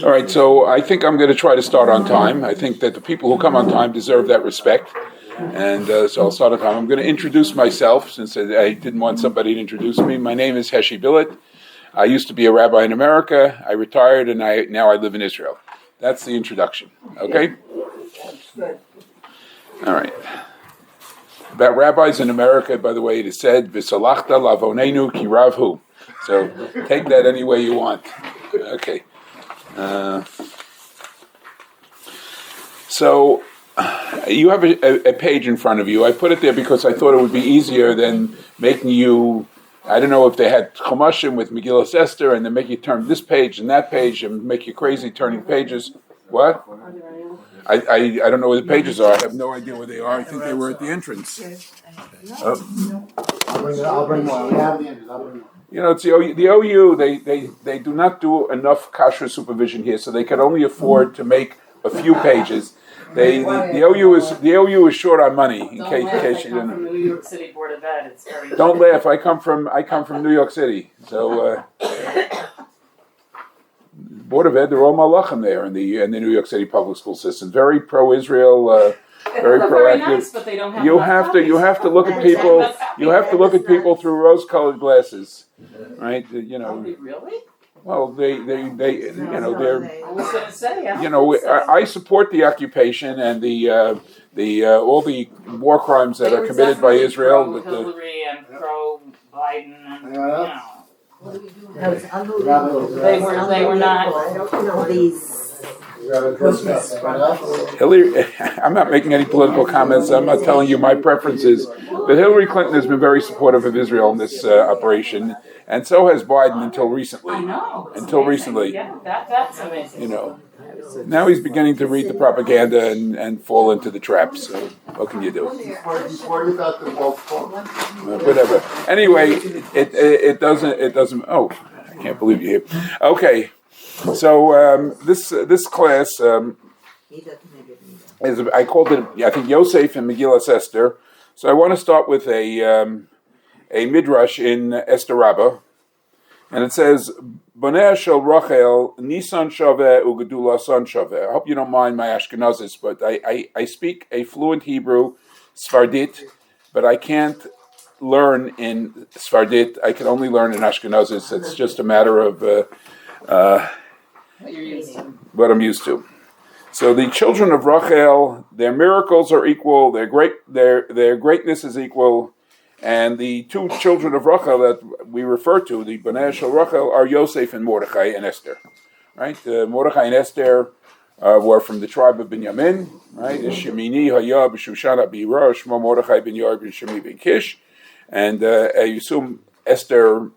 All right, so I think I'm going to try to start on time. I think that the people who come on time deserve that respect. And so I'll start on time. I'm going to introduce myself since I didn't want somebody to introduce me. My name is Billet. I used to be a rabbi in America. I retired and now I live in Israel. That's the introduction. Okay? All right. About rabbis in America, by the way, it is said, V'salachta lavonenu ki ravhu. So take that any way you want. Okay. So you have a page in front of you. I put it there because I thought it would be easier than making you, I don't know if they had chumashim with Megillat Esther and then make you turn this page and that page and make you crazy turning pages. What? I don't know where the pages are. I have no idea where they are. I think they were at the entrance. I'll bring more. We have the entrance. I'll bring more. You know, it's the OU. They do not do enough kashrut supervision here, so they can only afford to make a few pages. The OU is short on money. In case you didn't. From the New York City Board of Ed, it's very. Don't laugh. I come from New York City, so Board of Ed. They're all malachim there in the New York City public school system. Very pro-Israel. Very proactive. Very nice, but they don't have you have to look at people. You have to look at people through rose-colored glasses, right? You know. Really? Well, they you know, they're. I was going to say. You know, I support the occupation and the all the war crimes that are committed by Israel. Pro Hillary and pro Biden, and That was unbelievable. They were not. I don't know these. Hillary, I'm not making any political comments. I'm not telling you my preferences. But Hillary Clinton has been very supportive of Israel in this operation, and so has Biden until recently. I know. Until recently. Yeah, that's amazing. You know, now he's beginning to read the propaganda and fall into the trap. So what can you do? Whatever. Anyway, it doesn't. Oh, I can't believe you're here. Okay. So this class is, I called it, I think, Yosef and Megillat Esther. So I want to start with a midrash in Esther Rabbah, and it says, "Boneh shel Rachel Nisan shaveh u'gedula son shaveh." I hope you don't mind my Ashkenazis, but I speak a fluent Hebrew, Sfardit, but I can't learn in Sfardit. I can only learn in Ashkenazis. It's just a matter of what I'm used to. So the children of Rachel, their miracles are equal, their greatness is equal, and the two children of Rachel that we refer to, the Boneh shel Rachel, are Yosef and Mordechai and Esther. Right? Mordechai and Esther were from the tribe of Binyamin. Right? Shemini Hayah b'Shushana b'Ira, Shmo Mordechai ben Yair ben Shemi ben Kish, and you assume Esther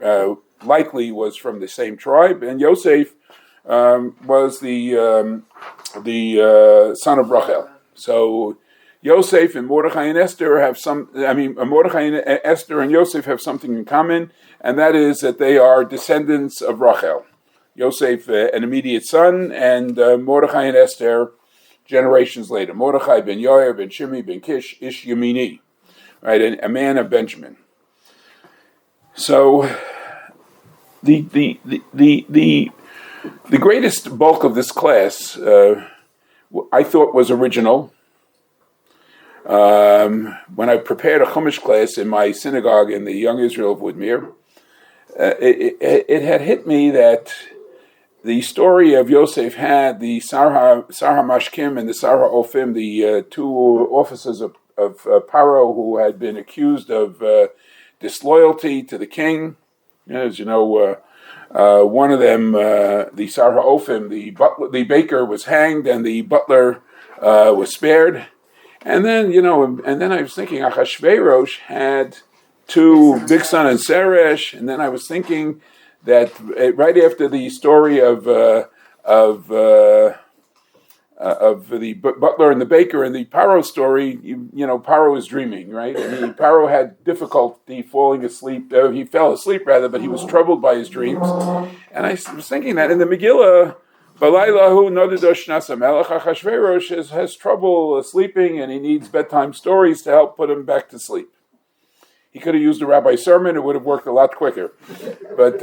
likely was from the same tribe, and Yosef was the son of Rachel. So Yosef and Mordechai and Esther have Mordechai and Esther and Yosef have something in common, and that is that they are descendants of Rachel. Yosef, an immediate son, and Mordechai and Esther generations later. Mordechai ben Yair ben Shimi ben Kish Ish Yemini, right, and a man of Benjamin. So the greatest bulk of this class, I thought, was original. When I prepared a Chumash class in my synagogue in the Young Israel of Woodmere, it had hit me that the story of Yosef had the Sarah Mashkim and the Sarah Ofim, the two officers of Paro who had been accused of disloyalty to the king. As you know, one of them, the Sarah Ofim, the baker, was hanged, and the butler was spared. And then, I was thinking, Achashverosh had two, Bigsan and Seresh, and then I was thinking that right after the story of the butler and the baker and the Paro story, Paro was dreaming, right? I mean, Paro had difficulty falling asleep. He fell asleep, rather, but he was troubled by his dreams. And I was thinking that in the Megillah, Balaylahu Nodadosh Nasa Melech Achashverosh has trouble sleeping, and he needs bedtime stories to help put him back to sleep. He could have used a rabbi's sermon; it would have worked a lot quicker. But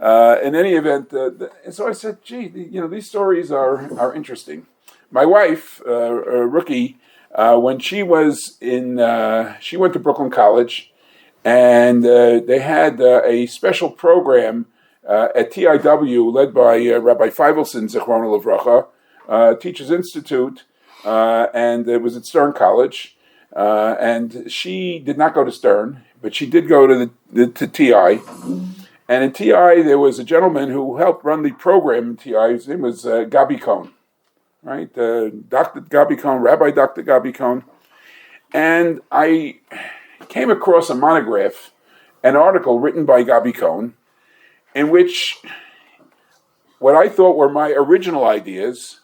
In any event, and so I said, "Gee, these stories are interesting." My wife, Rookie, when she was she went to Brooklyn College, and they had a special program at TIW led by Rabbi Feivelson, Zichrono Livracha, Teachers Institute, and it was at Stern College. And she did not go to Stern, but she did go to TI. And in TI, there was a gentleman who helped run the program in TI. His name was Gabi Cohn, right? Dr. Gabi Cohn, Rabbi Dr. Gabi Cohn. And I came across a monograph, an article written by Gabi Cohn, in which what I thought were my original ideas,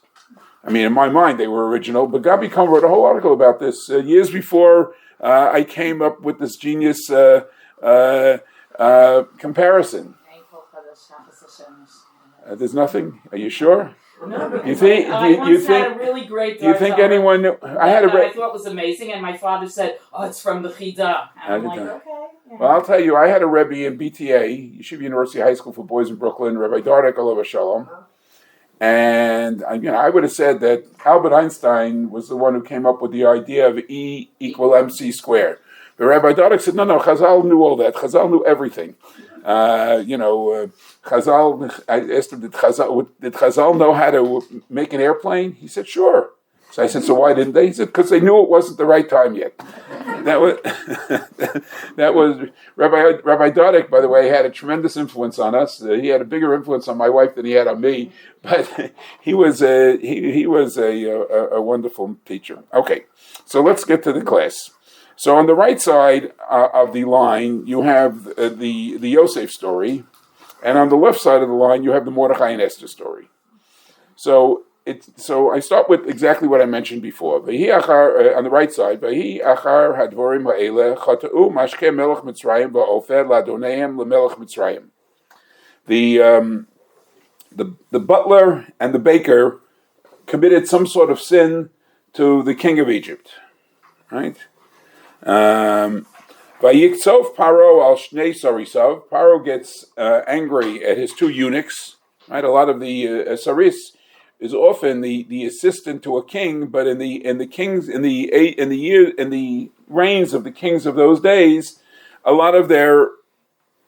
I mean, in my mind they were original, but Gabi Cohn wrote a whole article about this years before I came up with this genius comparison. There's nothing? Are you sure? No, You think? I had a really great. Do you think anyone knew? I thought was amazing, and my father said, "Oh, it's from the Chida." And I'm like, okay. Well, I'll tell you, I had a Rebbe in BTA, Yeshiva University High School for Boys in Brooklyn, Rabbi Dardek Alav Shalom. And I would have said that Albert Einstein was the one who came up with the idea of E equal MC squared. But Rabbi Dardek said, no, Chazal knew all that. Chazal knew everything. Chazal, I asked him, did Chazal know how to make an airplane? He said, sure. So I said, so why didn't they? He said, because they knew it wasn't the right time yet. That was Rabbi Dardek, by the way, had a tremendous influence on us. He had a bigger influence on my wife than he had on me, but he was a wonderful teacher. Okay, so let's get to the class. So on the right side of the line, you have the Yosef story, and on the left side of the line, you have the Mordechai and Esther story. So I start with exactly what I mentioned before. V'hi achar, on the right side, V'hi achar hadvorim ha'eleh chata'u mashke melech Mitzrayim va'ofer ladonehem lemelech Mitzrayim. The butler and the baker committed some sort of sin to the king of Egypt, right? Vayiktzov Paro al shnei sarisav. Paro gets angry at his two eunuchs. Right, a lot of the saris is often the assistant to a king, but in the reigns of the kings of those days, a lot of their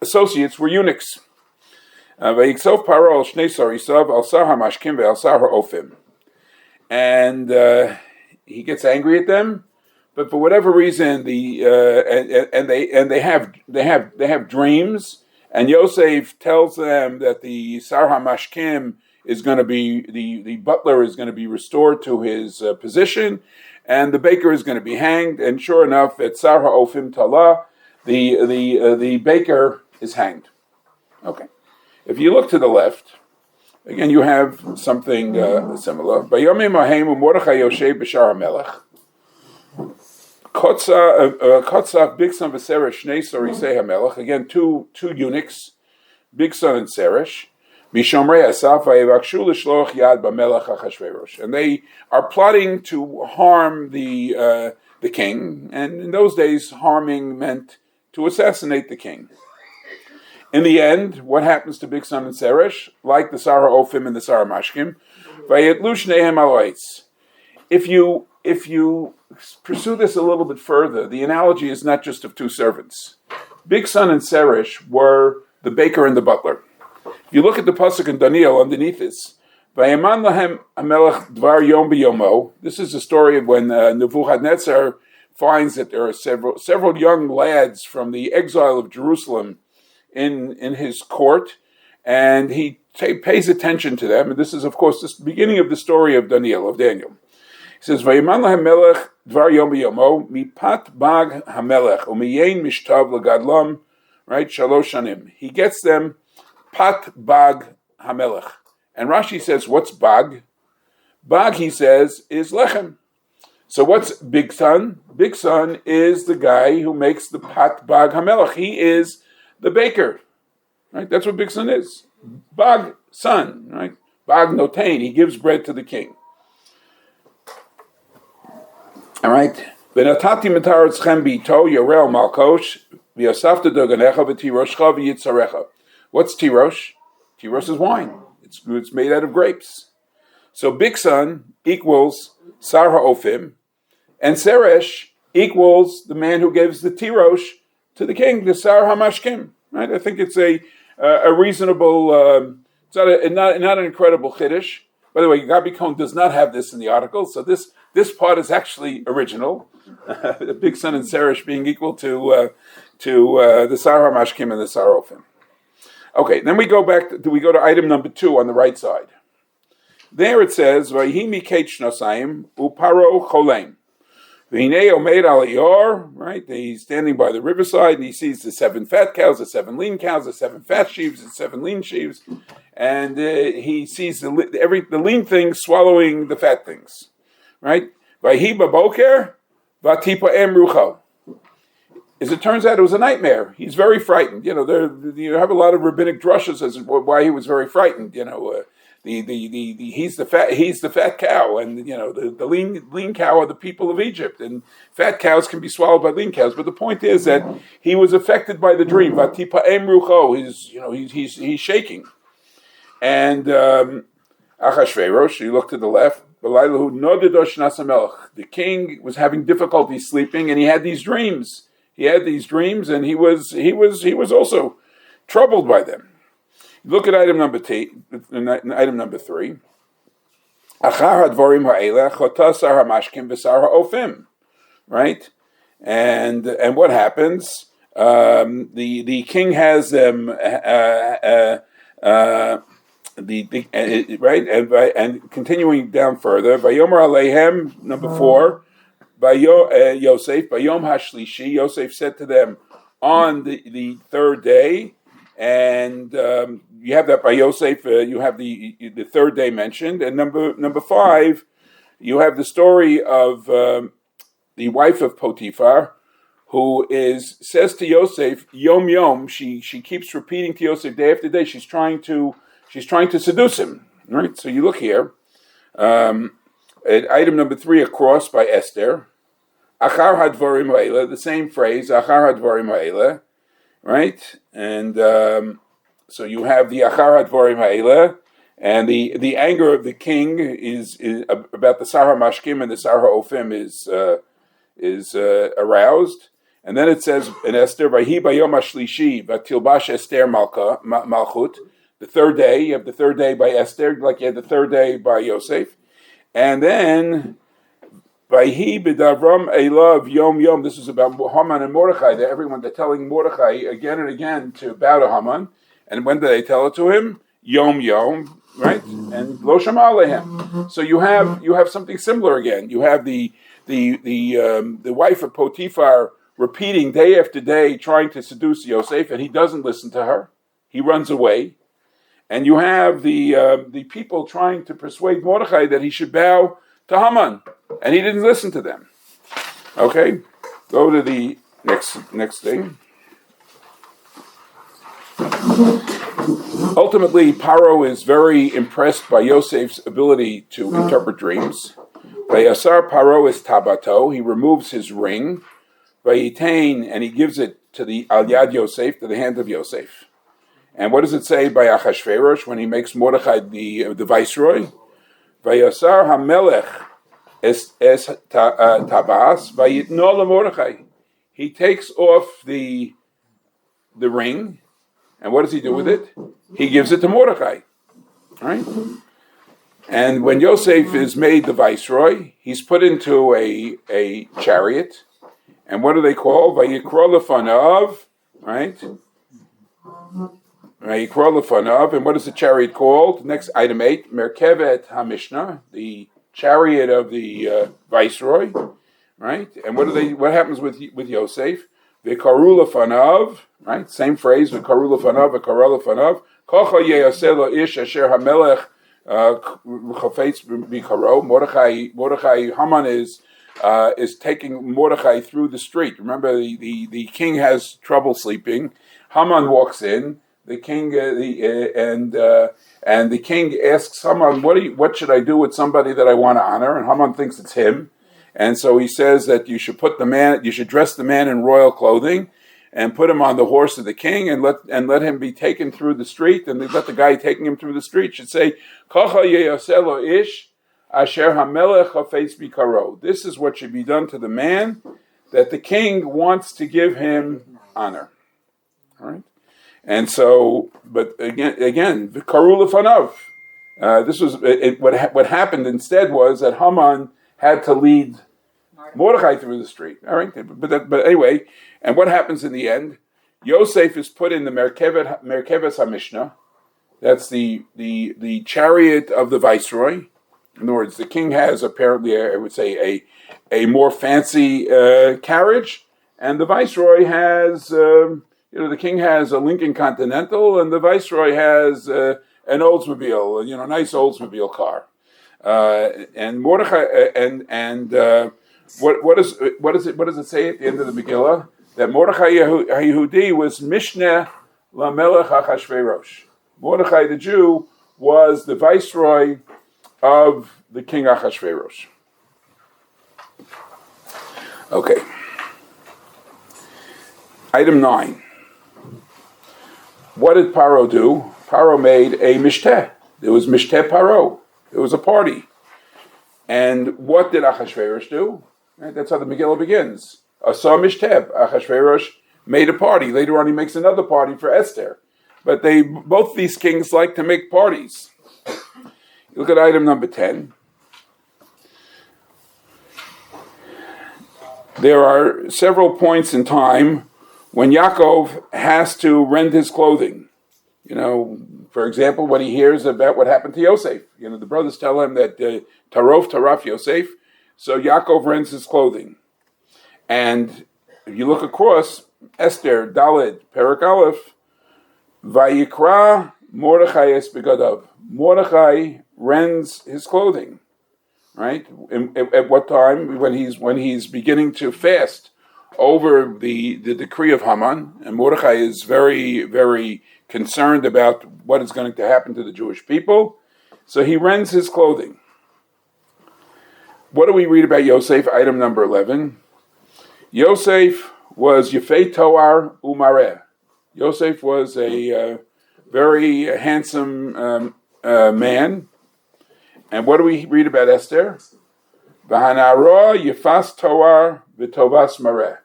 associates were eunuchs. Vayiktzov Paro al shnei sarisav al sar hamashkim ve'al sar ha'ofim, and he gets angry at them. But for whatever reason, they have dreams, and Yosef tells them that the Sar HaMashkim is going to be the butler is going to be restored to his position, and the baker is going to be hanged. And sure enough, at Sar HaOfim Talah, the baker is hanged. Okay, if you look to the left, again you have something similar. Bayomim Ahem Mordechai Yosef b'Shar HaMelech. Kotzach, Bigson, Veseresh, Shnei Sorisei HaMelech. Again, two eunuchs, Bigson and Seresh. Mishomrei Asaf va'yevakshu l'shloach yad b'melech Achashverosh. And they are plotting to harm the king. And in those days, harming meant to assassinate the king. In the end, what happens to Bigson and Seresh? Like the Sar HaOfim and the Sar HaMashkim, vayetlu shnehem al ha'etz. If you pursue this a little bit further, the analogy is not just of two servants. Bigson and Seresh were the baker and the butler. If you look at the pasuk in Daniel underneath this, Vayeman lahem hamelech dvar yom b'yomo. This is a story of when Nebuchadnezzar finds that there are several young lads from the exile of Jerusalem in his court, and he pays attention to them. And this is, of course, the beginning of the story of Daniel. He says, "Vayiman lahem melech dvar yom b'yomo mipat bag hamelech umiyein mishtav legadlam." Right, shalosh shanim. He gets them pat bag hamelech, and Rashi says, "What's bag?" Bag, he says, is lechem. So what's big son? Big son is the guy who makes the pat bag hamelech. He is the baker. Right, that's what big son is. Bag son. Right, bag notain. He gives bread to the king. All right. V'natati mitarotzchem bito yorel malkosh v'yasafta doganecha v'tiroshcha v'yitzarecha. What's tirosh? Tirosh is wine. It's made out of grapes. So Bigsan equals Sar HaOfim, and Seresh equals the man who gives the tirosh to the king, the Sar HaMashkim. Right? I think it's a reasonable. It's not an incredible chiddush. By the way, Gabi Cohn does not have this in the article, so this part is actually original. The Bigsan and Seresh being equal to the Sar HaMashkim and the Sar HaOfim. Okay, then we go to item number 2 on the right side. There it says, "Vayhi miketz shnosayim uparo cholem." V'hinei omeid al yor, right? He's standing by the riverside and he sees the 7 fat cows, the 7 lean cows, the 7 fat sheaves, the 7 lean sheaves, and he sees the lean things swallowing the fat things, right? Vayhi baboker vatipa emrucho. As it turns out, it was a nightmare. He's very frightened. You have a lot of rabbinic drushes as why he was very frightened. He's the fat cow, and the lean cow are the people of Egypt, and fat cows can be swallowed by lean cows. But the point is that he was affected by the dream. Vatipa emrucho. He's shaking, and Achashverosh. You look to the left. The king was having difficulty sleeping, and he had these dreams. And he was also troubled by them. Look at item number 3. Right? And what happens? The king has them right, and continuing down further. Vayomer Aleihem, number 4. Yosef, Bayom Hashlishi, Yosef said to them on the 3rd day, and you have that by Yosef. You have the 3rd day mentioned, and number 5, you have the story of the wife of Potiphar, who says to Yosef Yom Yom. She keeps repeating to Yosef day after day. She's trying to seduce him. Right. So you look here. At item number 3 across by Esther, Achar hadvarim ha'ela, the same phrase, Achar hadvarim ha'ela, right? And so you have the Achar hadvarim ha'ela, and the anger of the king is about the Sar HaMashkim and the Sar HaOfim is aroused. And then it says in Esther, Vayhi bayom hashlishi vatilbash Esther malchut, the 3rd day. You have the 3rd day by Esther, like you had the 3rd day by Yosef. And then, Vayhi b'davram elav yom yom. This is about Haman and Mordechai. They're telling Mordechai again and again to bow to Haman. And when do they tell it to him? Yom yom, right? And lo shama alehem. So you have something similar again. You have the wife of Potiphar repeating day after day, trying to seduce Yosef, and he doesn't listen to her. He runs away. And you have the people trying to persuade Mordechai that he should bow to Haman, and he didn't listen to them. Okay, go to the next thing. Ultimately, Paro is very impressed by Yosef's ability to interpret dreams. Vayasar Paro is tabato. He removes his ring. Vayitain, and he gives it to the al yad Yosef, to the hand of Yosef. And what does it say by Achashverosh when he makes Mordechai the viceroy? Vayasar hamelech es tabas vayitno leMordechai. He takes off the ring, and what does he do with it? He gives it to Mordechai. Right? And when Yosef is made the viceroy, he's put into a chariot. And what do they call? Vayikra lefanav, right? Vayikra lefanav, and what is the chariot called? Next, item 8, Merkevet HaMishnah, the chariot of the viceroy, right? And what happens with Yosef? V'karu lefanav, right? Same phrase, v'karu lefanav, v'kara lefanav. Kocha yeyaseh lo ish asher hamelech chafetz b'karo. Mordechai, Haman is taking Mordechai through the street. Remember, the king has trouble sleeping. Haman walks in. The king and the king asks Haman, "What should I do with somebody that I want to honor?" And Haman thinks it's him, and so he says that you should dress the man in royal clothing, and put him on the horse of the king and let him be taken through the street, and they let the guy taking him through the street should say, Kacha yeyaselo ish asher hamelech hafetz bikaro. This is what should be done to the man that the king wants to give him honor. All right? And so, but again, v'karu lefanav. This was what happened instead was that Haman had to lead Mordechai through the street. All right, but anyway, and what happens in the end? Yosef is put in the Merkeves HaMishnah. That's the chariot of the viceroy. In other words, the king has apparently, I would say, a more fancy carriage, and the viceroy has, the king has a Lincoln Continental, and the viceroy has an Oldsmobile, nice Oldsmobile car. And Mordechai, what does it say at the end of the Megillah? That Mordechai Yehudi was Mishneh LaMelech HaChashverosh. Mordechai the Jew was the viceroy of the king Achashverosh. Okay. Item 9. What did Paro do? Paro made a mishteh. There was mishteh Paro. It was a party. And what did Achashverosh do? Right, that's how the Megillah begins. Asa mishteh. Achashverosh made a party. Later on he makes another party for Esther. But both these kings like to make parties. Look at item number 10. There are several points in time when Yaakov has to rend his clothing. For example, when he hears about what happened to Yosef. The brothers tell him that Taraf Yosef. So Yaakov rends his clothing. And if you look across, Esther, Dalet, Perek Aleph, Vayikra Mordechai es begadav. Mordechai rends his clothing, right? At what time? When he's beginning to fast over the decree of Haman, and Mordechai is very, very concerned about what is going to happen to the Jewish people, so he rends his clothing. What do we read about Yosef? Item number 11. Yosef was Yefei Toar Umareh. Yosef was a very handsome man. And what do we read about Esther? V'hanara Yefas Toar V'tovas Mareh.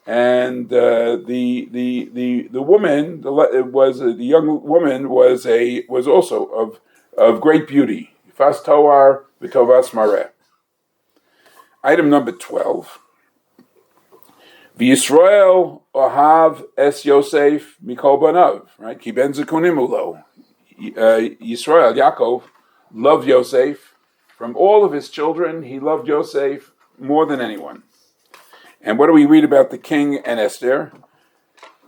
And the woman the young woman was also of great beauty. Yefas Toar V'tovas Mareh. Item number 12. V'Yisrael ohav es Yosef mikol banav, right? Ki ben zekunim ulo. Yisrael, Yaakov, loved Yosef. From all of his children, he loved Yosef more than anyone. And what do we read about the king and Esther?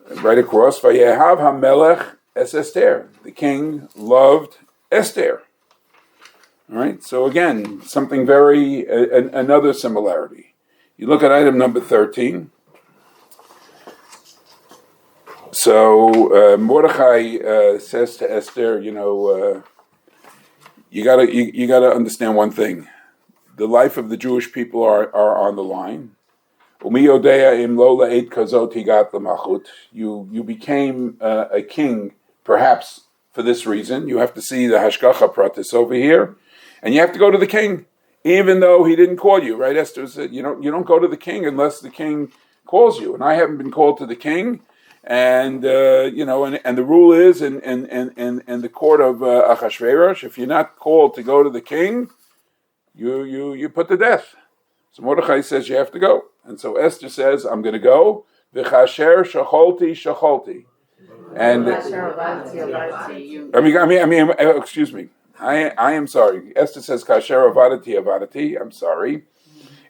Right across, Vayehav hamelech es Esther. The king loved Esther. All right, so again, something another similarity. You look at item number 13. So Mordechai says to Esther, you gotta understand one thing: the life of the Jewish people are on the line. You became a king, perhaps for this reason. You have to see the hashgacha pratis over here, and you have to go to the king, even though he didn't call you. Right? Esther said, you don't go to the king unless the king calls you, and I haven't been called to the king. And and the rule is in the court of Achashverosh, if you're not called to go to the king, you put to death. So Mordechai says you have to go, and so Esther says I'm going to go. V'chasher shacholti. And excuse me. I am sorry. Esther says kasher avadati. I'm sorry.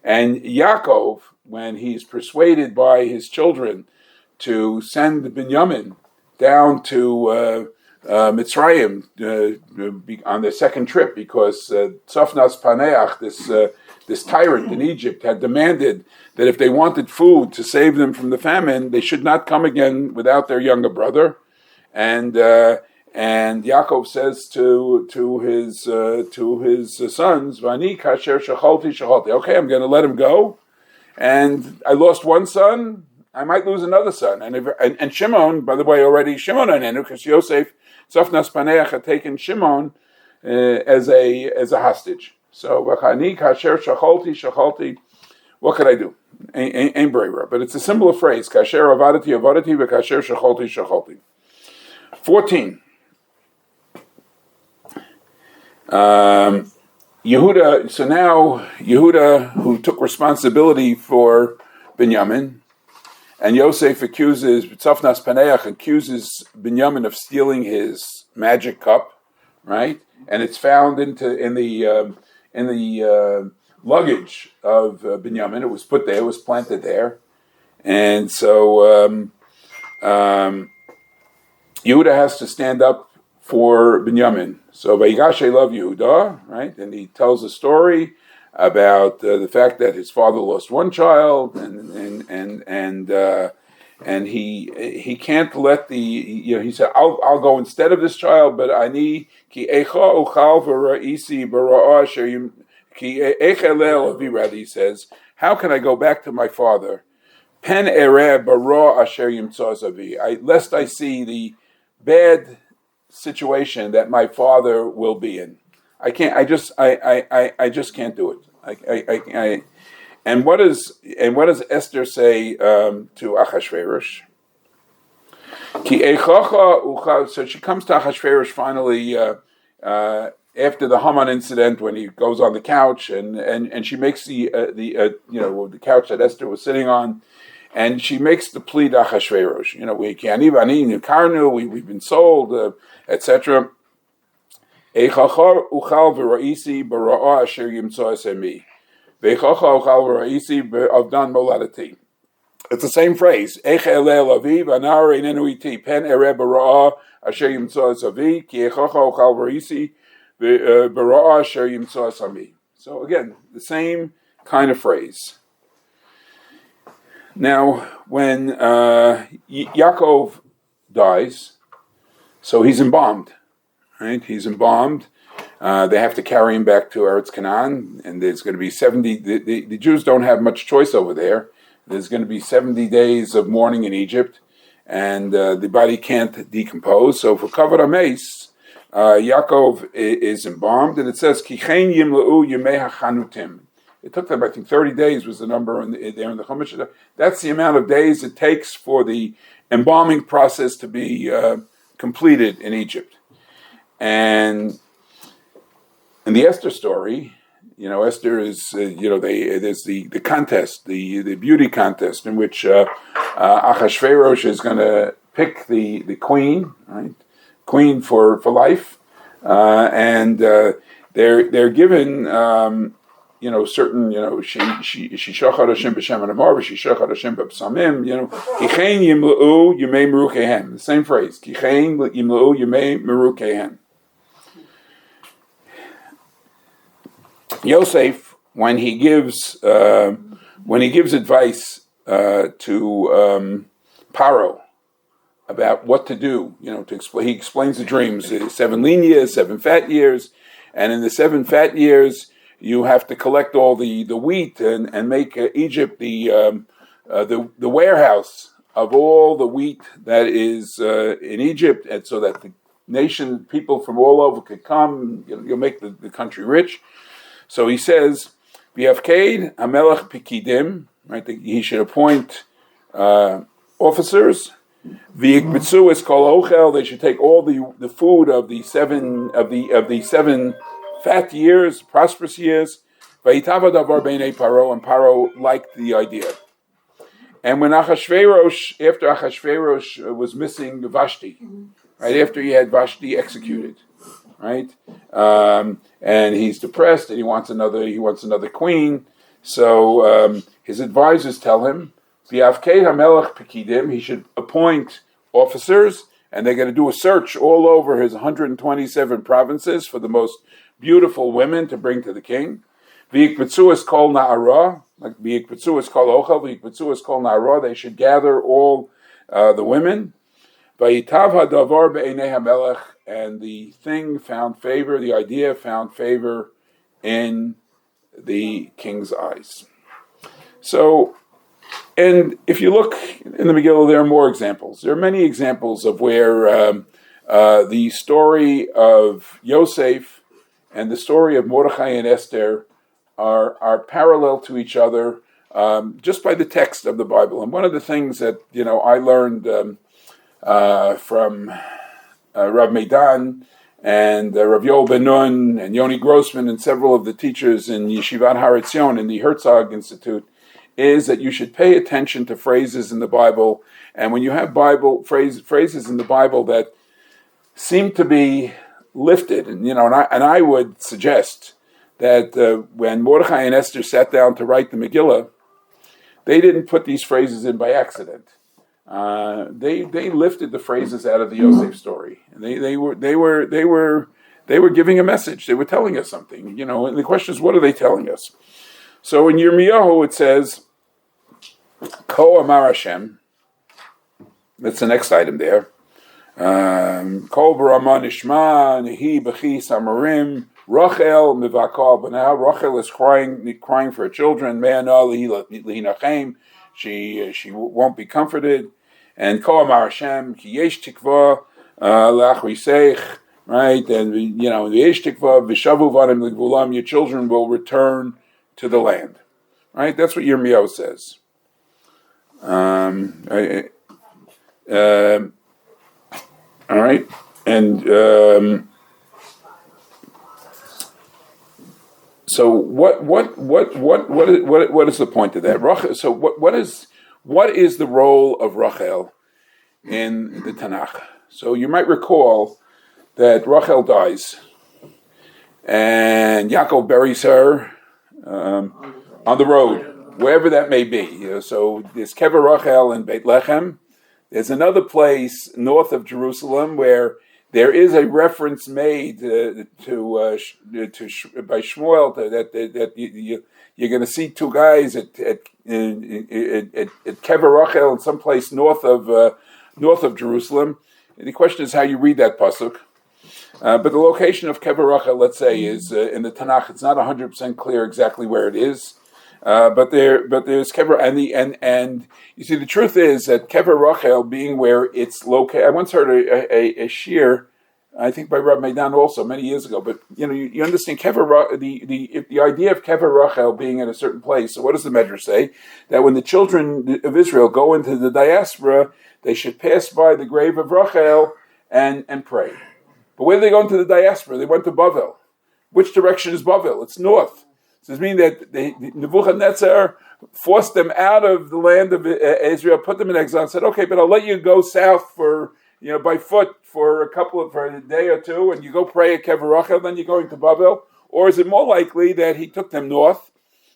And Yaakov, when he's persuaded by his children to send Binyamin down to Mitzrayim on their second trip, because Tzofnas Paneach, this tyrant in Egypt, had demanded that if they wanted food to save them from the famine, they should not come again without their younger brother. And Yaakov says to his sons, "Vani kasher shacholti." Okay, I'm going to let him go. And I lost one son. I might lose another son. And Shimon, by the way, already Shimon anenu, because Yosef, Tzafnas Paneach, had taken Shimon as a hostage. So v'chani kasher shacholti. What could I do? Ain't braver, but it's a similar phrase. Kasher avadati v'kasher shacholti. 14. Yehuda. So now Yehuda, who took responsibility for Binyamin, and Yosef Tzafnas Paneach accuses Binyamin of stealing his magic cup, right? And it's found in the luggage of Binyamin. It was put there. It was planted there, and so Yehuda has to stand up for Binyamin. So Vayigash love Yehuda, right? And he tells a story about the fact that his father lost one child, and he can't let he said, I'll go instead of this child, but I need ki echa uchal v'ra'isi b'ra'a asher ki echa le'el, he says, how can I go back to my father? Pen ereh b'ra'a asher yimtzaz avi, lest I see the bad situation that my father will be in. I can't. I just can't do it. And what does Esther say to Achashverosh? So she comes to Achashverosh finally after the Haman incident, when he goes on the couch and she makes the couch that Esther was sitting on. And she makes the plea to Achashverosh. We can't even eat karnu. We've been sold, etc. It's the same phrase. So again, the same kind of phrase. Now, when Yaakov dies, so he's embalmed, right? He's embalmed. They have to carry him back to Eretz Canaan, and there's going to be 70. The Jews don't have much choice over there. There's going to be 70 days of mourning in Egypt, and the body can't decompose. So for Kavod HaMeis, Yaakov is embalmed, and it says Kichein Yimla'u Yemei HaChanutim. It took them, I think, 30 days was the number there in the Chumash. That's the amount of days it takes for the embalming process to be completed in Egypt. And in the Esther story, Esther is, there's the contest, the beauty contest, in which Achashverosh is going to pick the queen, right? Queen for life, and they're given. Certain, she shachar Hashem b'shem anamar, she shachar Hashem b'psamim, kichein yimla'u yemei merukeihem. The same phrase, kichein yimla'u yemei merukeihem. Yosef, when he gives advice to Paro about what to do, he explains the dreams, 7 lean years, 7 fat years, and in the 7 fat years, you have to collect all the wheat and make Egypt the warehouse of all the wheat that is in Egypt, and so that the nation, people from all over could come. You'll make the country rich. So he says, "V'yavkeid hamelach pikidim." Right, he should appoint officers. V'yikbitzu es kol ochel. They should take all the food of the seven fat years, prosperous years. Vayitava davar beinei Paro, and Paro liked the idea. And when after Achashverosh was missing Vashti, right after he had Vashti executed, right, and he's depressed and he wants another queen. So his advisors tell him, "V'yavkei hamelach pekidim." He should appoint officers, and they're going to do a search all over his 127 provinces for the most beautiful women to bring to the king. V'yikbetzu es kol na'ara, like v'yikbetzu es kol ochel, v'yikbetzu es kol na'ara. They should gather all the women. V'yitav hadavar be'enei hamelech, and the thing found favor. The idea found favor in the king's eyes. So And if you look in the Megillah, there are more examples. There are many examples of where the story of Yosef and the story of Mordechai and Esther are parallel to each other just by the text of the Bible. And one of the things that I learned from Rav Meidan and Rav Yoel Ben Nun and Yoni Grossman and several of the teachers in Yeshivat Har Etzion in the Herzog Institute is that you should pay attention to phrases in the Bible. And when you have phrases in the Bible that seem to be lifted, and I would suggest that when Mordechai and Esther sat down to write the Megillah, they didn't put these phrases in by accident. They lifted the phrases out of the Yosef story. They were giving a message. They were telling us something. And the question is, what are they telling us? So in Yirmiyahu it says, Ko Amar Hashem. That's the next item there. Kol Barama Nishma Nehi B'chi Samarim Rachel Mivakal B'nah. Rachel is crying for her children. Me'ana Lihinachem. She won't be comforted. And Ko Amar Hashem Ki Yesh Tikva Lachriseich. Right, and Yesh Tikva V'Shavu Vanim L'Gvulam. Your children will return to the land. Right, that's what Yirmiyahu says. All right, and so what is the point of that? So what is the role of Rachel in the Tanakh? So you might recall that Rachel dies, and Yaakov buries her on the road, wherever that may be. So there's Kever Rachel in Beit Lechem. There's another place north of Jerusalem where there is a reference made by Shmuel that you're going to see two guys at Kever Rachel in some place north of Jerusalem. And the question is how you read that pasuk. But the location of Kever Rachel, let's say, is in the Tanakh. It's not 100% clear exactly where it is. But there's Kever, and you see, the truth is that Kever Rachel being where it's located. I once heard a shir, I think by Rabbi Meidan also many years ago. But you understand Kever, the idea of Kever Rachel being in a certain place. So what does the Medrash say? That when the children of Israel go into the diaspora, they should pass by the grave of Rachel and pray. But where did they go into the diaspora? They went to Bavel. Which direction is Bavel? It's north. So it means that Nebuchadnezzar forced them out of the land of Israel, put them in exile, and said, "Okay, but I'll let you go south for by foot for a day or two, and you go pray at Kever Rachel, then you're going to Bavel." Or is it more likely that he took them north,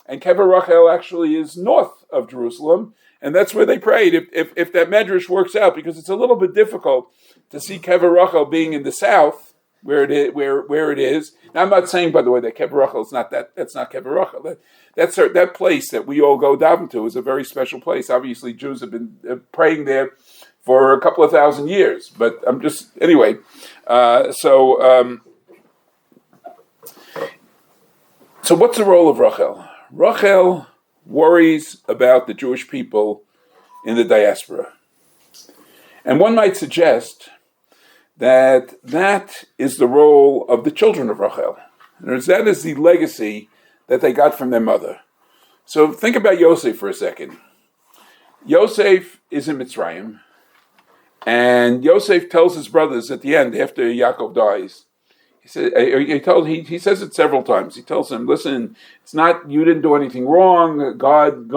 and Kever Rachel actually is north of Jerusalem, and that's where they prayed? If that medrash works out, because it's a little bit difficult to see Kever Rachel being in the south, where it is. Now, I'm not saying, by the way, that Kever Rachel is not that. That's not Kever Rachel. That place that we all go daven to is a very special place. Obviously, Jews have been praying there for a couple of thousand years. But I'm just anyway. So what's the role of Rachel? Rachel worries about the Jewish people in the diaspora, and one might suggest that is the role of the children of Rachel. That is the legacy that they got from their mother. So think about Yosef for a second. Yosef is in Mitzrayim, and Yosef tells his brothers at the end, after Yaakov dies, he says it several times. He tells them, "Listen, it's not you didn't do anything wrong. God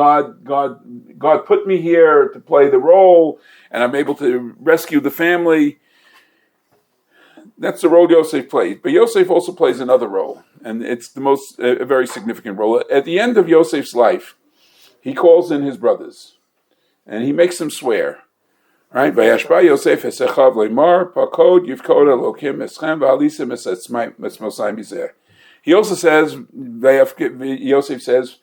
put me here to play the role, and I'm able to rescue the family." That's the role Yosef plays. But Yosef also plays another role, and it's a very significant role. At the end of Yosef's life, he calls in his brothers, and he makes them swear. Right? Vayashba Yosef esechav leimar pakod yivkod elokim eschem v'alisim esmosai mizeh. He also says, Yosef says,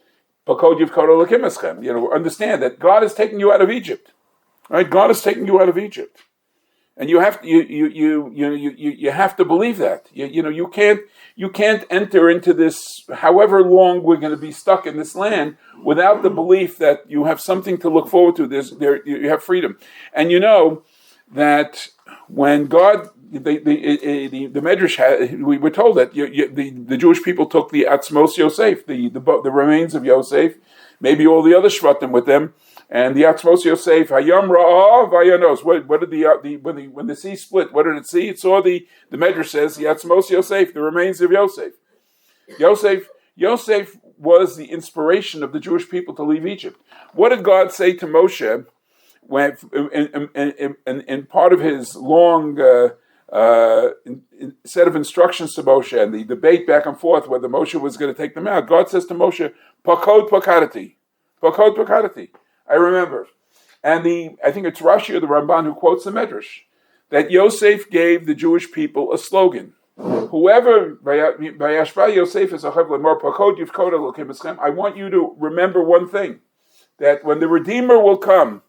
pakod yivkod elokim eschem. Understand that God is taking you out of Egypt. Right? God is taking you out of Egypt. And you have to believe that. You can't enter into this, however long we're going to be stuck in this land, without the belief that you have something to look forward to. You have freedom. And you know that when God, the Medrash, we were told that the Jewish people took the Atzmos Yosef, the remains of Yosef, maybe all the other Shvatim with them, and the Atzmos Yosef, Hayam Ra'ah Vayanos. What did when the sea split? What did it see? It saw the Medrash says the Atzmos Yosef, the remains of Yosef. Yosef was the inspiration of the Jewish people to leave Egypt. What did God say to Moshe when in part of his long set of instructions to Moshe and the debate back and forth whether Moshe was going to take them out? God says to Moshe, Pakod Pakadati. Pakod Pakadati. I remember. And I think it's Rashi or the Ramban who quotes the Medrash, that Yosef gave the Jewish people a slogan. Whoever, Yosef is I want you to remember one thing, that when the Redeemer will come,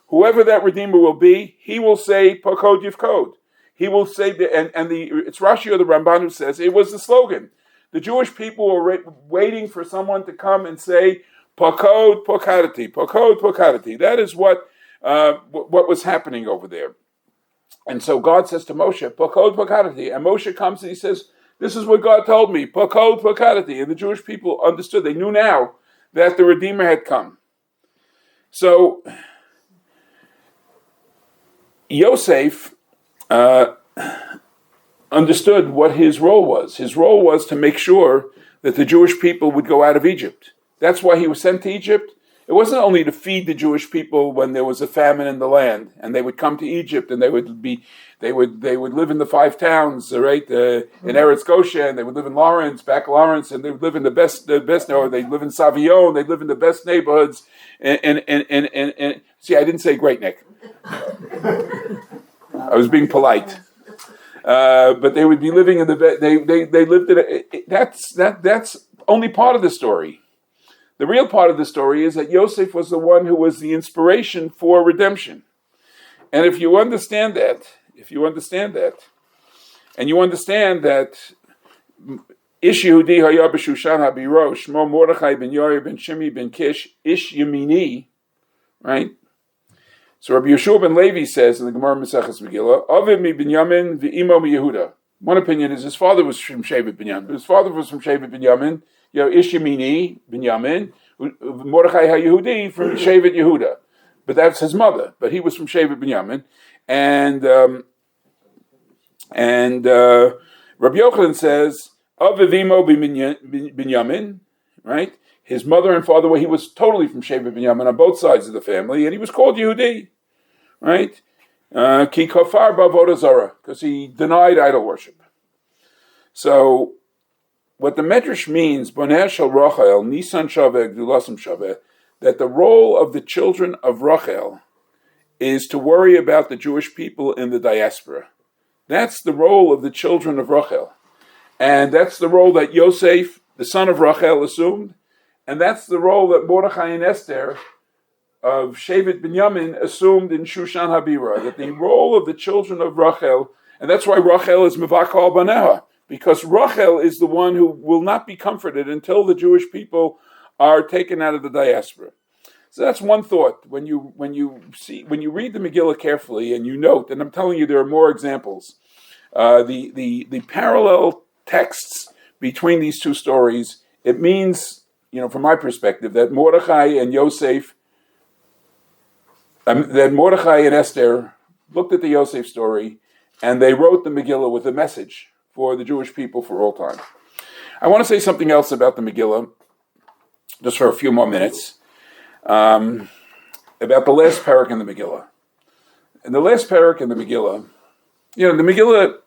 whoever that Redeemer will be, he will say, Pakod Yivkod. He will say, it's Rashi or the Ramban who says, it was the slogan. The Jewish people were waiting for someone to come and say, Pakod Pokadati, Pakod Pokadati. That is what was happening over there. And so God says to Moshe, Pakod Pokadati. And Moshe comes and he says, this is what God told me, Pakod Pokadati. And the Jewish people understood. They knew now that the Redeemer had come. So Yosef understood what his role was. His role was to make sure that the Jewish people would go out of Egypt. That's why he was sent to Egypt. It wasn't only to feed the Jewish people when there was a famine in the land, and they would come to Egypt, and they would live in the 5 towns, right? In Eretz Goshen, they would live in Lawrence, and they would live in the best. Or they'd live in Savion, they'd live in the best neighborhoods. And see, I didn't say Great Neck. I was being polite. But they would be living in the. They lived in. That's only part of the story. The real part of the story is that Yosef was the one who was the inspiration for redemption. And if you understand that, and you understand that Ish Yehudi Haya B'Shushan HaBiro, Shmo Mordechai ben Yair ben Shimi ben Kish, Ish Yemini, right? So Rabbi Yeshua ben Levi says in the Gemara Maseches Megillah, Aviv mi Binyamin v'imo mi Yehuda. One opinion is his father was from Shevet Binyamin. His father was from Shevet Binyamin. Ish Yemini, Binyamin, Mordechai HaYehudi from Shevet Yehuda. But that's his mother. But he was from Shevet Binyamin. And Rabbi Yochanan says, Avivimo Binyamin, right? His mother and father, he was totally from Shevet Binyamin on both sides of the family, and he was called Yehudi, right? Ki kafar b'avodah zarah, because he denied idol worship. So, what the Medrash means, Hershel Rachel, Nisan Shaveh, Gdulasam Shaveh, that the role of the children of Rachel is to worry about the Jewish people in the diaspora. That's the role of the children of Rachel. And that's the role that Yosef, the son of Rachel, assumed. And that's the role that Mordechai and Esther of Shevet Binyamin assumed in Shushan Habira, that the role of the children of Rachel, and that's why Rachel is Mevakal Baneha, because Rachel is the one who will not be comforted until the Jewish people are taken out of the diaspora. So that's one thought. When you read the Megillah carefully and you note, and I'm telling you there are more examples, the parallel texts between these two stories, it means, from my perspective, that Mordechai and Yosef, that Mordechai and Esther looked at the Yosef story and they wrote the Megillah with a message for the Jewish people for all time. I want to say something else about the Megillah, just for a few more minutes, about the last parak in the Megillah. In the last parak in the Megillah, the Megillah,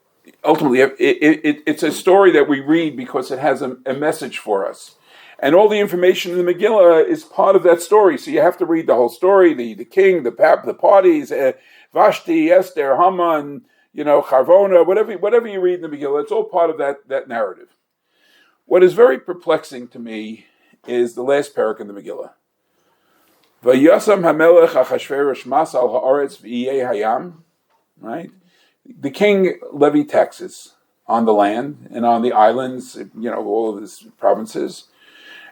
ultimately, it's a story that we read because it has a message for us. And all the information in the Megillah is part of that story. So you have to read the whole story, the king, the parties, Vashti, Esther, Haman, Charvona, whatever you read in the Megillah, it's all part of that narrative. What is very perplexing to me is the last parak in the Megillah. Vayasam hamelech Achashverosh mas al haaretz v'iyeh hayam, right? the king levied taxes on the land and on the islands, all of his provinces.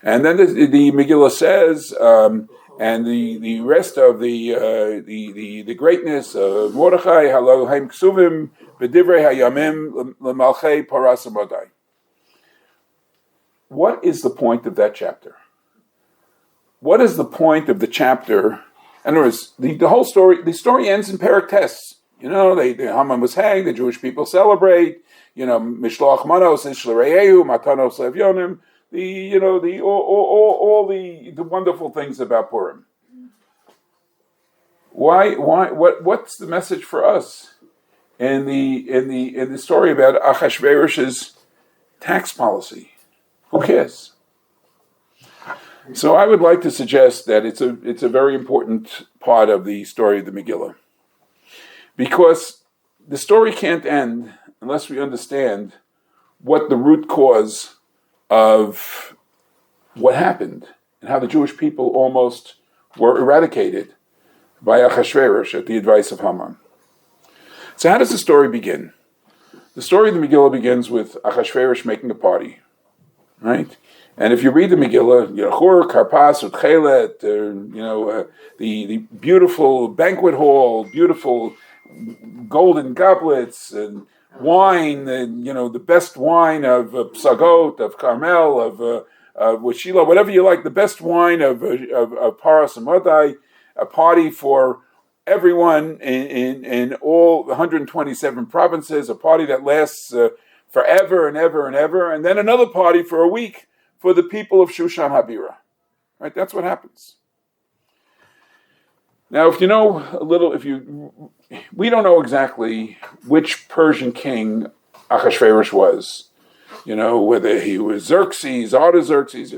And then the Megillah says, and the rest of the greatness of Mordechai, halo haim ksuvim b'divrei hayamim l'malchei paras amodai. What is the point of that chapter? What is the point of the chapter? In other words, the whole story. The story ends in Perek Tes. Haman was hanged. The Jewish people celebrate. Mishloach manos ishlereyehu matanos levyonim. All the wonderful things about Purim. What's the message for us in the story about Achashverosh's tax policy? Who cares? So I would like to suggest that it's a very important part of the story of the Megillah, because the story can't end unless we understand what the root cause of what happened and how the Jewish people almost were eradicated by Achashverosh at the advice of Haman. So how does the story begin? The story of the Megillah begins with Achashverosh making a party, right? And if you read the Megillah, Chur, Karpas, Utchelet, the beautiful banquet hall, beautiful golden goblets, and wine, and the best wine of Psagot, of Carmel, of Washila, whatever you like, the best wine of Paras Amodai, a party for everyone in all 127 provinces, a party that lasts forever and ever and ever, and then another party for a week for the people of Shushan Habira. Right? That's what happens. Now, if you know a little, we don't know exactly which Persian king Achashverosh was. Whether he was Xerxes, Artaxerxes,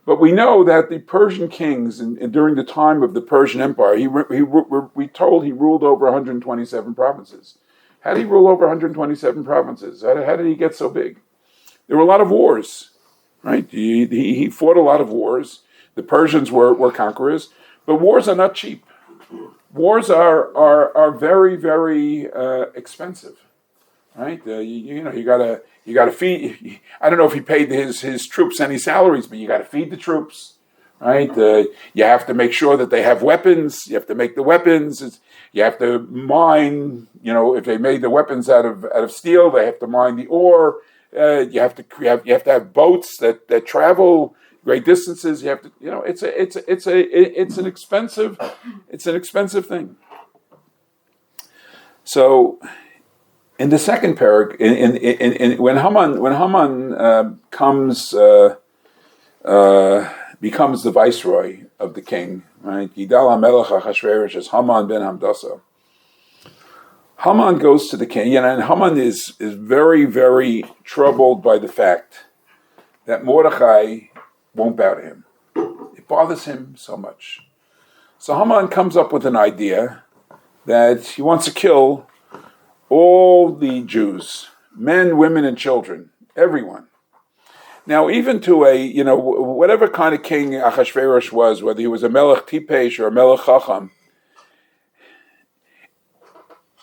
but we know that the Persian kings, and during the time of the Persian Empire, we told he ruled over 127 provinces. How did he rule over 127 provinces? How did he get so big? There were a lot of wars, right? He fought a lot of wars. The Persians were conquerors, but wars are not cheap. Wars are very, very expensive, right? You gotta feed. I don't know if he paid his troops any salaries, but you got to feed the troops, right? You have to make sure that they have weapons. You have to make the weapons. You have to mine. If they made the weapons out of steel, they have to mine the ore. You have to have boats that travel great distances. You have to. It's an expensive thing. So, in the second parak, when Haman becomes the viceroy of the king, right? Yidal HaMelech Achashverosh is Haman ben Hamdasa. Haman goes to the king, and Haman is very, very troubled by the fact that Mordechai won't bow to him. It bothers him so much. So Haman comes up with an idea that he wants to kill all the Jews, men, women, and children, everyone. Now, even to whatever kind of king Achashverosh was, whether he was a Melech Tipesh or a Melech Chacham,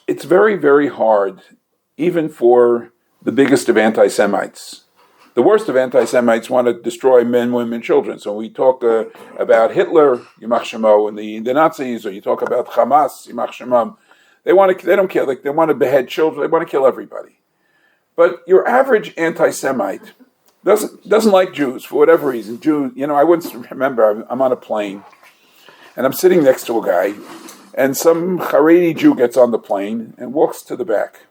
it's very, very hard, even for the biggest of anti-Semites. The worst of anti-Semites want to destroy men, women, children. So we talk about Hitler, Yimach Shemo, and the Nazis, or you talk about Hamas, Yimach Shemam. They don't care. They want to behead children. They want to kill everybody. But your average anti-Semite doesn't like Jews for whatever reason. Jews, I once remember I'm on a plane, and I'm sitting next to a guy, and some Haredi Jew gets on the plane and walks to the back.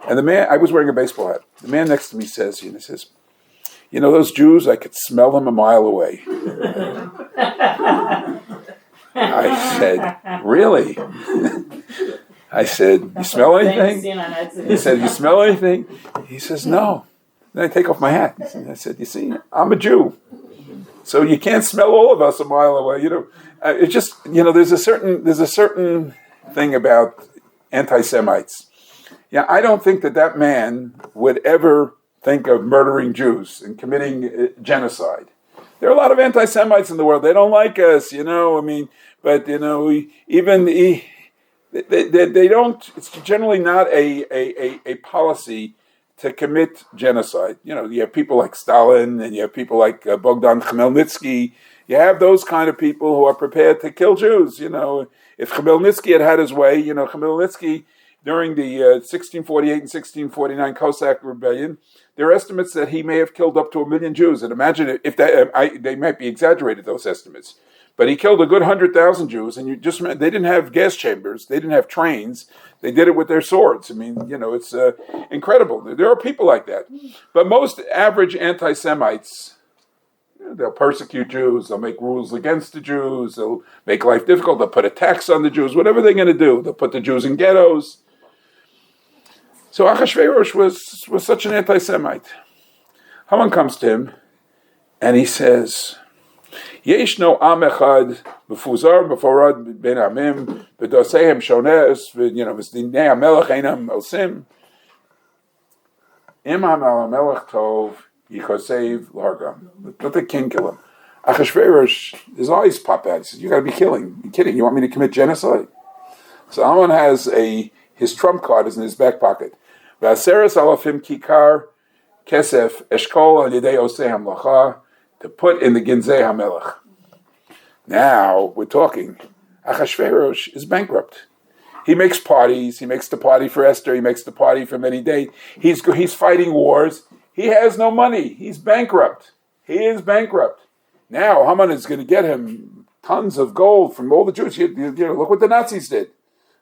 And the man, I was wearing a baseball hat. The man next to me says, those Jews, I could smell them a mile away. I said, really? I said, you smell anything? He said, you smell anything? He says, no. Then I take off my hat. I said, you see, I'm a Jew. So you can't smell all of us a mile away. It's just, there's a certain thing about anti-Semites. Yeah, I don't think that man would ever think of murdering Jews and committing genocide. There are a lot of anti-Semites in the world. They don't like us, but they don't. It's generally not a policy to commit genocide. You know, you have people like Stalin, and you have people like Bogdan Khmelnytsky. You have those kind of people who are prepared to kill Jews. You know, if Khmelnytsky had his way, you know, Khmelnytsky during the 1648 and 1649 Cossack rebellion, there are estimates that he may have killed up to 1 million Jews. And imagine if that, they might be exaggerated, those estimates. But he killed a good 100,000 Jews, and they didn't have gas chambers, they didn't have trains, they did it with their swords. I mean, you know, it's incredible. There are people like that. But most average anti-Semites, they'll persecute Jews, they'll make rules against the Jews, they'll make life difficult, they'll put a tax on the Jews, whatever they're going to do. They'll put the Jews in ghettos. So Achashverosh was such an anti-Semite. Haman comes to him, and he says, Yeshno am echad b'fuzar b'forad ben amim b'dosehem shones v'dinei hamelech einam osim im hamelech tov yichosev l'hargam. Let the king kill him. Achashverosh, his eyes pop out. He says, "You got to be kidding! You want me to commit genocide?" So Haman has his trump card is in his back pocket. V'aseres alafim kikar kesef eshkol al yedei osei hamlacha, to put in the Ginzei HaMelech. Now we're talking. Achashverosh is bankrupt. He makes parties. He makes the party for Esther. He makes the party for many days. He's fighting wars. He has no money. He's bankrupt. He is bankrupt. Now Haman is going to get him tons of gold from all the Jews. You know, look what the Nazis did.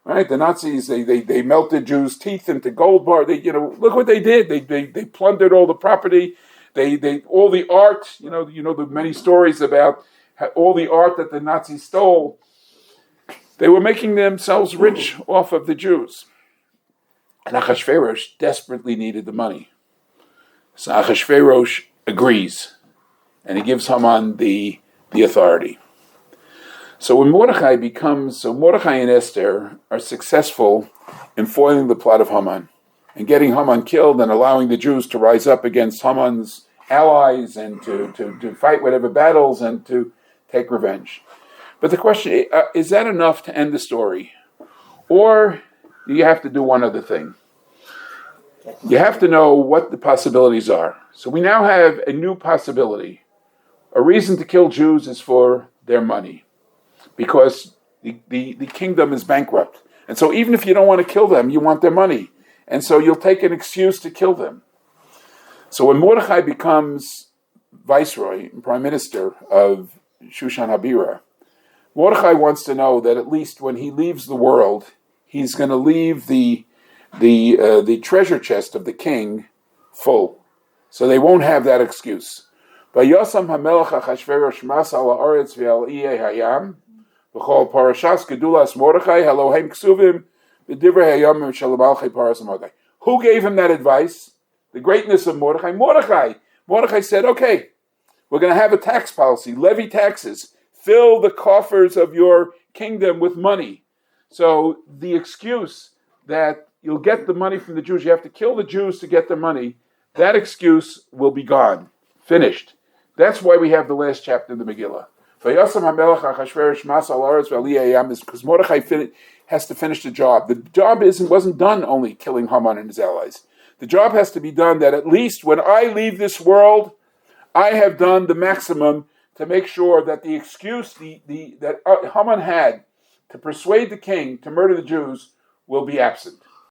Right? The Nazis, they melted Jews' teeth into gold bar. Look what they did. They plundered all the property. They all the art, you know the many stories about all the art that the Nazis stole. They were making themselves rich off of the Jews. And Achashverosh desperately needed the money. So Achashverosh agrees, and he gives Haman the authority. So when Mordechai and Esther are successful in foiling the plot of Haman, and getting Haman killed and allowing the Jews to rise up against Haman's allies and to fight whatever battles and to take revenge. But the question is that enough to end the story? Or do you have to do one other thing? You have to know what the possibilities are. So we now have a new possibility. A reason to kill Jews is for their money, because the kingdom is bankrupt. And so even if you don't want to kill them, you want their money. And so you'll take an excuse to kill them. So when Mordechai becomes viceroy, prime minister of Shushan Habira, Mordechai wants to know that at least when he leaves the world, he's going to leave the treasure chest of the king full. So they won't have that excuse. Vayosam hamelech Achashverosh mas al haaretz ve'al iyei hayam v'chol parashas gedulas Mordechai Eloheim ksuvim v'divrei hayamim shel malchei paras Mordechai. Who gave him that advice? The greatness of Mordechai. Mordechai said, okay, we're going to have a tax policy, levy taxes, fill the coffers of your kingdom with money. So the excuse that you'll get the money from the Jews, you have to kill the Jews to get the money, that excuse will be gone, finished. That's why we have the last chapter of the Megillah. Is because Mordechai has to finish the job. The job wasn't done only killing Haman and his allies. The job has to be done that at least when I leave this world, I have done the maximum to make sure that the excuse that Haman had to persuade the king to murder the Jews will be absent.